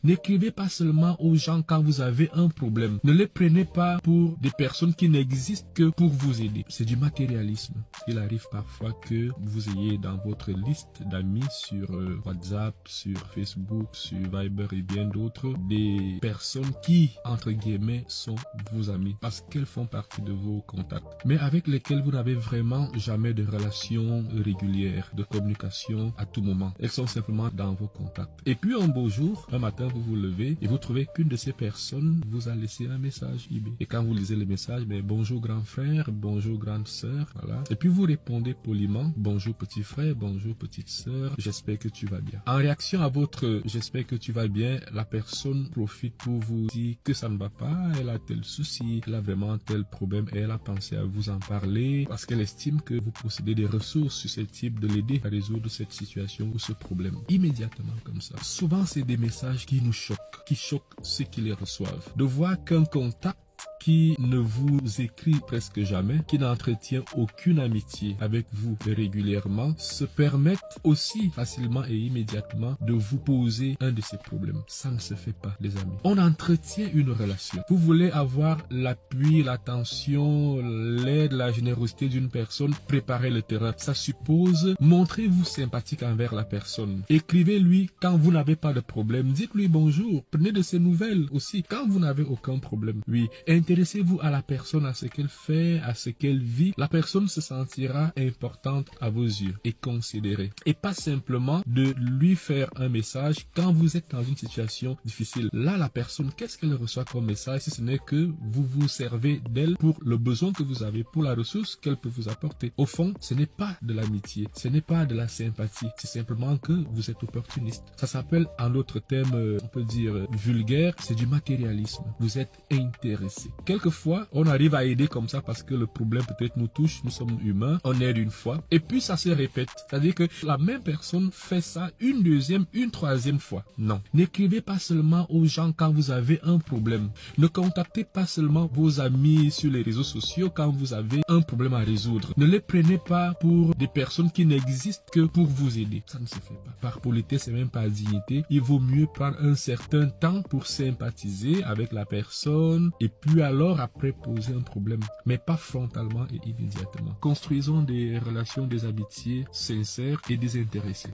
N'écrivez pas seulement aux gens quand vous avez un problème. Ne les prenez pas pour des personnes qui n'existent que pour vous aider. C'est du matérialisme. Il arrive parfois que vous ayez dans votre liste d'amis sur WhatsApp, sur Facebook, sur Viber et bien d'autres, des personnes qui, entre guillemets, sont vos amis parce qu'elles font partie de vos contacts, mais avec lesquelles vous n'avez vraiment jamais de relation régulière, de communication à tout moment. Elles sont simplement dans vos contacts. Et puis un beau jour, un matin, vous vous levez et vous trouvez qu'une de ces personnes vous a laissé un message eBay. Et quand vous lisez le message, mais bonjour grand frère, bonjour grande sœur, voilà. Et puis vous répondez poliment, bonjour petit frère, bonjour petite sœur, j'espère que tu vas bien. En réaction à votre j'espère que tu vas bien, la personne profite pour vous dire que ça ne va pas, elle a tel souci, elle a vraiment tel problème et elle a pensé à vous en parler parce qu'elle estime que vous possédez des ressources susceptibles de l'aider à résoudre cette situation ou ce problème. Immédiatement comme ça. Souvent c'est des messages qui nous choquent, qui choquent ceux qui les reçoivent. De voir qu'un contact qui ne vous écrit presque jamais, qui n'entretient aucune amitié avec vous régulièrement, se permettent aussi facilement et immédiatement de vous poser un de ces problèmes. Ça ne se fait pas, les amis. On entretient une relation. Vous voulez avoir l'appui, l'attention, l'aide, la générosité d'une personne, préparez le terrain. Ça suppose, montrez-vous sympathique envers la personne. Écrivez-lui quand vous n'avez pas de problème. Dites-lui bonjour. Prenez de ses nouvelles aussi quand vous n'avez aucun problème. Oui, intéressez-vous à la personne, à ce qu'elle fait, à ce qu'elle vit. La personne se sentira importante à vos yeux et considérée. Et pas simplement de lui faire un message quand vous êtes dans une situation difficile. Là, la personne, qu'est-ce qu'elle reçoit comme message si ce n'est que vous vous servez d'elle pour le besoin que vous avez, pour la ressource qu'elle peut vous apporter. Au fond, ce n'est pas de l'amitié, ce n'est pas de la sympathie. C'est simplement que vous êtes opportuniste. Ça s'appelle, en d'autres termes, on peut dire vulgaire, c'est du matérialisme. Vous êtes intéressé. Quelquefois, on arrive à aider comme ça parce que le problème peut-être nous touche, nous sommes humains, on aide une fois, et puis ça se répète. C'est-à-dire que la même personne fait ça une deuxième, une troisième fois. Non. N'écrivez pas seulement aux gens quand vous avez un problème. Ne contactez pas seulement vos amis sur les réseaux sociaux quand vous avez un problème à résoudre. Ne les prenez pas pour des personnes qui n'existent que pour vous aider. Ça ne se fait pas. Par politesse et même par dignité, il vaut mieux prendre un certain temps pour sympathiser avec la personne et puis alors après poser un problème, mais pas frontalement et immédiatement. Construisons des relations, des amitiés sincères et désintéressées.